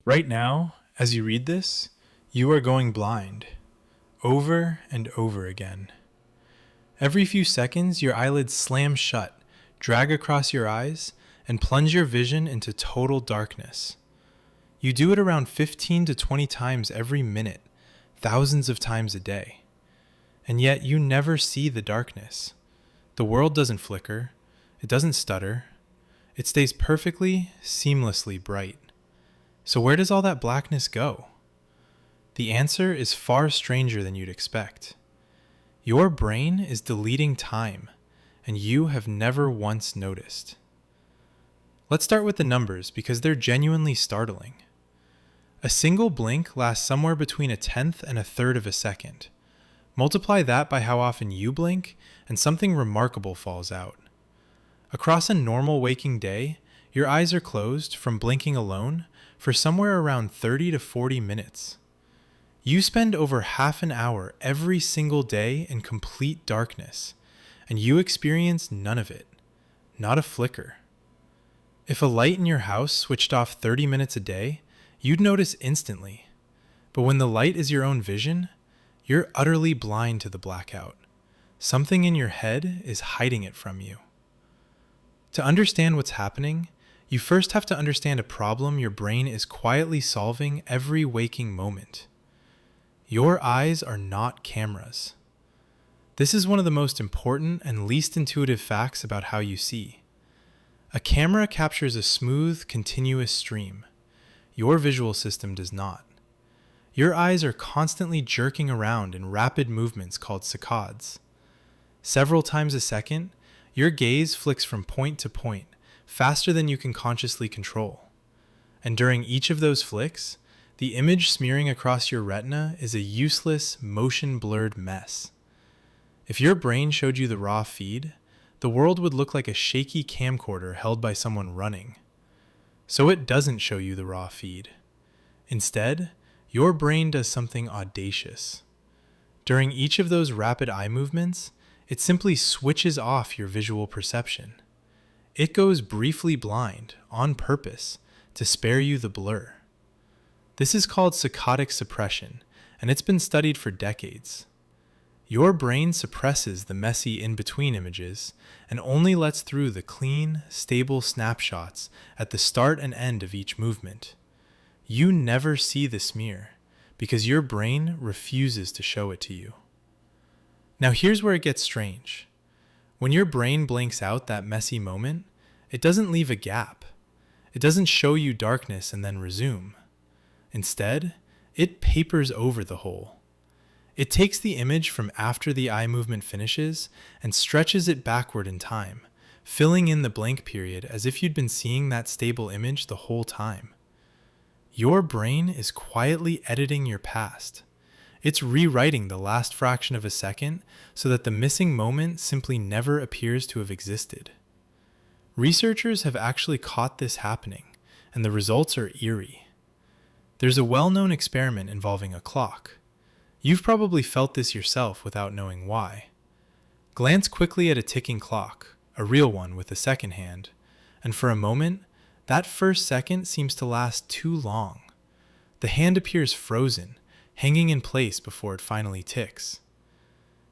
Right now, as you read this, you are going blind, over and over again. Every few seconds, your eyelids slam shut, drag across your eyes, and plunge your vision into total darkness. You do it around 15 to 20 times every minute, thousands of times a day. And yet you never see the darkness. The world doesn't flicker, it doesn't stutter, it stays perfectly, seamlessly bright. So where does all that blackness go? The answer is far stranger than you'd expect. Your brain is deleting time, and you have never once noticed. Let's start with the numbers because they're genuinely startling. A single blink lasts somewhere between a tenth and a third of a second. Multiply that by how often you blink, and something remarkable falls out. Across a normal waking day, your eyes are closed from blinking alone for somewhere around 30 to 40 minutes. You spend over half an hour every single day in complete darkness, and you experience none of it, not a flicker. If a light in your house switched off 30 minutes a day, you'd notice instantly. But when the light is your own vision, you're utterly blind to the blackout. Something in your head is hiding it from you. To understand what's happening, you first have to understand a problem your brain is quietly solving every waking moment. Your eyes are not cameras. This is one of the most important and least intuitive facts about how you see. A camera captures a smooth, continuous stream. Your visual system does not. Your eyes are constantly jerking around in rapid movements called saccades. Several times a second, your gaze flicks from point to point, faster than you can consciously control. And during each of those flicks, the image smearing across your retina is a useless, motion-blurred mess. If your brain showed you the raw feed, the world would look like a shaky camcorder held by someone running. So it doesn't show you the raw feed. Instead, your brain does something audacious. During each of those rapid eye movements, it simply switches off your visual perception. It goes briefly blind, on purpose, to spare you the blur. This is called saccadic suppression, and it's been studied for decades. Your brain suppresses the messy in-between images and only lets through the clean, stable snapshots at the start and end of each movement. You never see the smear because your brain refuses to show it to you. Now here's where it gets strange. When your brain blanks out that messy moment, it doesn't leave a gap. It doesn't show you darkness and then resume. Instead, it papers over the whole. It takes the image from after the eye movement finishes and stretches it backward in time, filling in the blank period as if you'd been seeing that stable image the whole time. Your brain is quietly editing your past. It's rewriting the last fraction of a second so that the missing moment simply never appears to have existed. Researchers have actually caught this happening, and the results are eerie. There's a well-known experiment involving a clock. You've probably felt this yourself without knowing why. Glance quickly at a ticking clock, a real one with a second hand, and for a moment, that first second seems to last too long. The hand appears frozen, hanging in place before it finally ticks.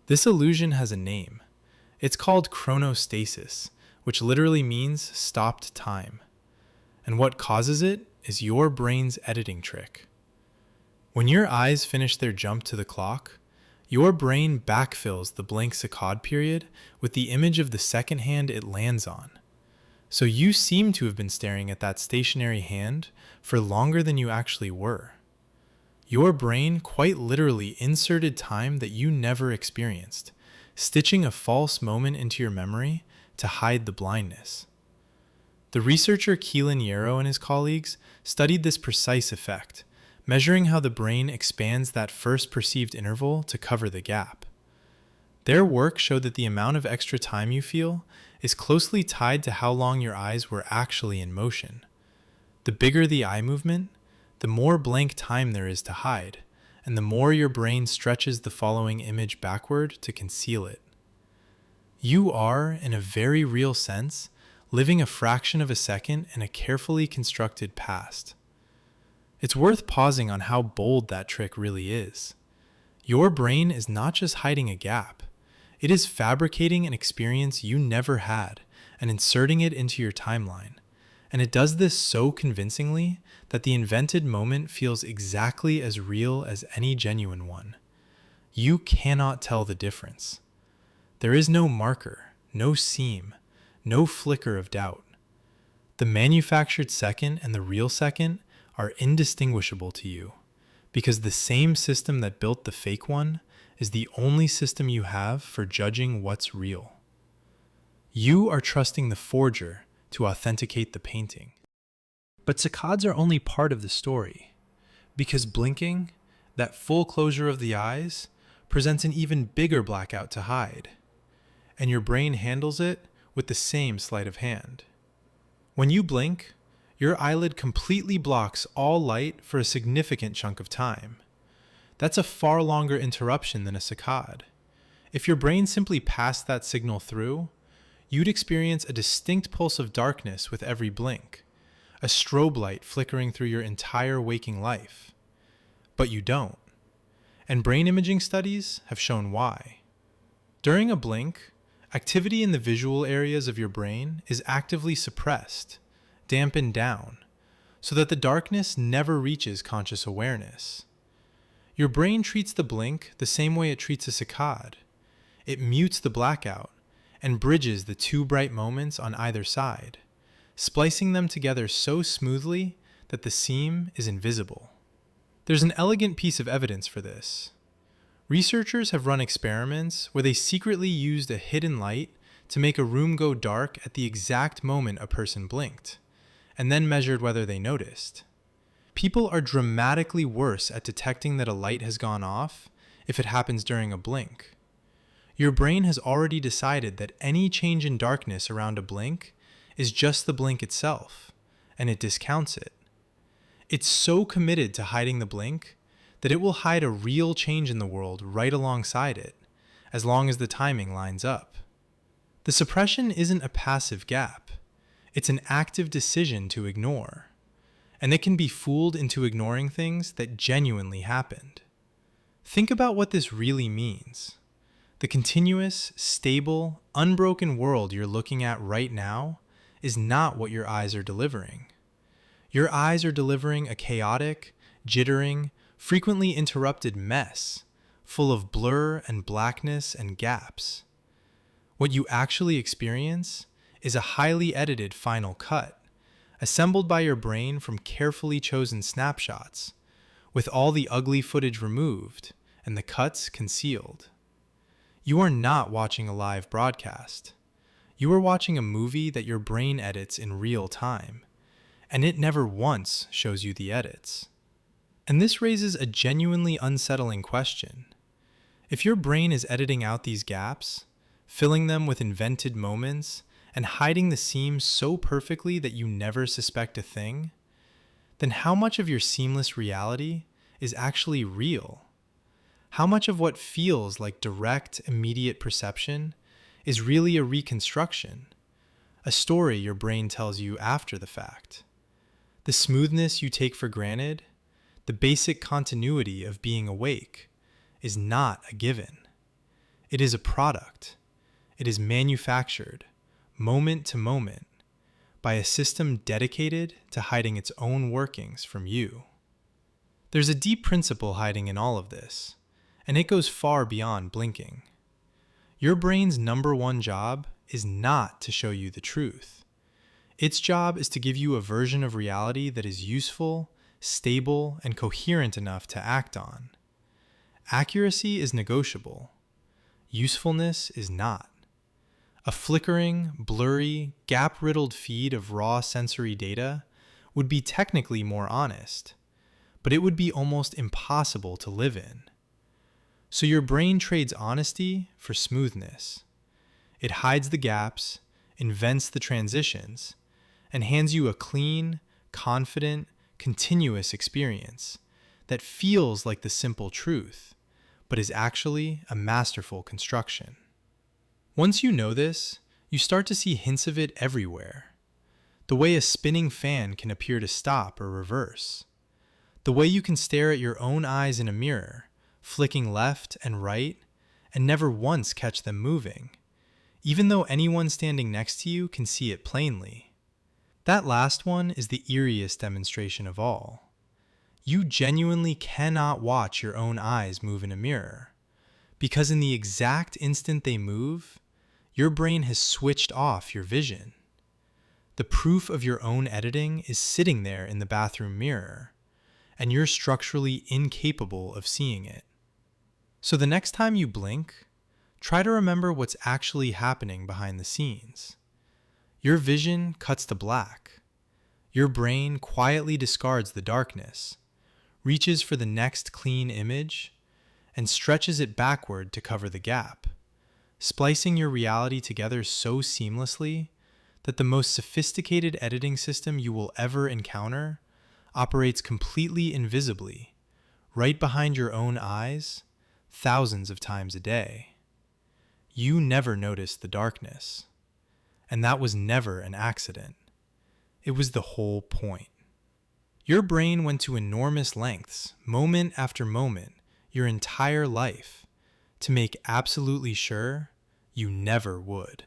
This illusion has a name. It's called chronostasis, which literally means stopped time. And what causes it is your brain's editing trick. When your eyes finish their jump to the clock, your brain backfills the blank saccade period with the image of the second hand it lands on. So you seem to have been staring at that stationary hand for longer than you actually were. Your brain quite literally inserted time that you never experienced, stitching a false moment into your memory to hide the blindness. The researcher Keelan Yarrow and his colleagues studied this precise effect, measuring how the brain expands that first perceived interval to cover the gap. Their work showed that the amount of extra time you feel is closely tied to how long your eyes were actually in motion. The bigger the eye movement, the more blank time there is to hide, and the more your brain stretches the following image backward to conceal it. You are, in a very real sense, living a fraction of a second in a carefully constructed past. It's worth pausing on how bold that trick really is. Your brain is not just hiding a gap, it is fabricating an experience you never had and inserting it into your timeline. And it does this so convincingly that the invented moment feels exactly as real as any genuine one. You cannot tell the difference. There is no marker, no seam, no flicker of doubt. The manufactured second and the real second are indistinguishable to you, because the same system that built the fake one is the only system you have for judging what's real. You are trusting the forger to authenticate the painting. But saccades are only part of the story, because blinking, that full closure of the eyes, presents an even bigger blackout to hide, and your brain handles it with the same sleight of hand. When you blink, your eyelid completely blocks all light for a significant chunk of time. That's a far longer interruption than a saccade. If your brain simply passed that signal through, you'd experience a distinct pulse of darkness with every blink, a strobe light flickering through your entire waking life. But you don't. And brain imaging studies have shown why. During a blink, activity in the visual areas of your brain is actively suppressed, dampened down, so that the darkness never reaches conscious awareness. Your brain treats the blink the same way it treats a saccade. It mutes the blackout and bridges the two bright moments on either side, splicing them together so smoothly that the seam is invisible. There's an elegant piece of evidence for this. Researchers have run experiments where they secretly used a hidden light to make a room go dark at the exact moment a person blinked, and then measured whether they noticed. People are dramatically worse at detecting that a light has gone off if it happens during a blink. Your brain has already decided that any change in darkness around a blink is just the blink itself, and it discounts it. It's so committed to hiding the blink that it will hide a real change in the world right alongside it, as long as the timing lines up. The suppression isn't a passive gap. It's an active decision to ignore. And it can be fooled into ignoring things that genuinely happened. Think about what this really means. The continuous, stable, unbroken world you're looking at right now is not what your eyes are delivering. Your eyes are delivering a chaotic, jittering, frequently interrupted mess, full of blur and blackness and gaps. What you actually experience is a highly edited final cut, assembled by your brain from carefully chosen snapshots, with all the ugly footage removed and the cuts concealed. You are not watching a live broadcast. You are watching a movie that your brain edits in real time, and it never once shows you the edits. And this raises a genuinely unsettling question. If your brain is editing out these gaps, filling them with invented moments, and hiding the seams so perfectly that you never suspect a thing, then how much of your seamless reality is actually real? How much of what feels like direct, immediate perception is really a reconstruction, a story your brain tells you after the fact? The smoothness you take for granted, the basic continuity of being awake, is not a given. It is a product. It is manufactured, moment to moment, by a system dedicated to hiding its own workings from you. There's a deep principle hiding in all of this, and it goes far beyond blinking. Your brain's number one job is not to show you the truth. Its job is to give you a version of reality that is useful, stable, and coherent enough to act on. Accuracy is negotiable. Usefulness is not. A flickering, blurry, gap-riddled feed of raw sensory data would be technically more honest, but it would be almost impossible to live in. So your brain trades honesty for smoothness. It hides the gaps, invents the transitions, and hands you a clean, confident, continuous experience that feels like the simple truth, but is actually a masterful construction. Once you know this, you start to see hints of it everywhere. The way a spinning fan can appear to stop or reverse. The way you can stare at your own eyes in a mirror, flicking left and right, and never once catch them moving, even though anyone standing next to you can see it plainly. That last one is the eeriest demonstration of all. You genuinely cannot watch your own eyes move in a mirror, because in the exact instant they move, your brain has switched off your vision. The proof of your own editing is sitting there in the bathroom mirror, and you're structurally incapable of seeing it. So the next time you blink, try to remember what's actually happening behind the scenes. Your vision cuts to black. Your brain quietly discards the darkness, reaches for the next clean image, and stretches it backward to cover the gap, splicing your reality together so seamlessly that the most sophisticated editing system you will ever encounter operates completely invisibly, right behind your own eyes, thousands of times a day. You never noticed the darkness. And that was never an accident. It was the whole point. Your brain went to enormous lengths, moment after moment, your entire life, to make absolutely sure you never would.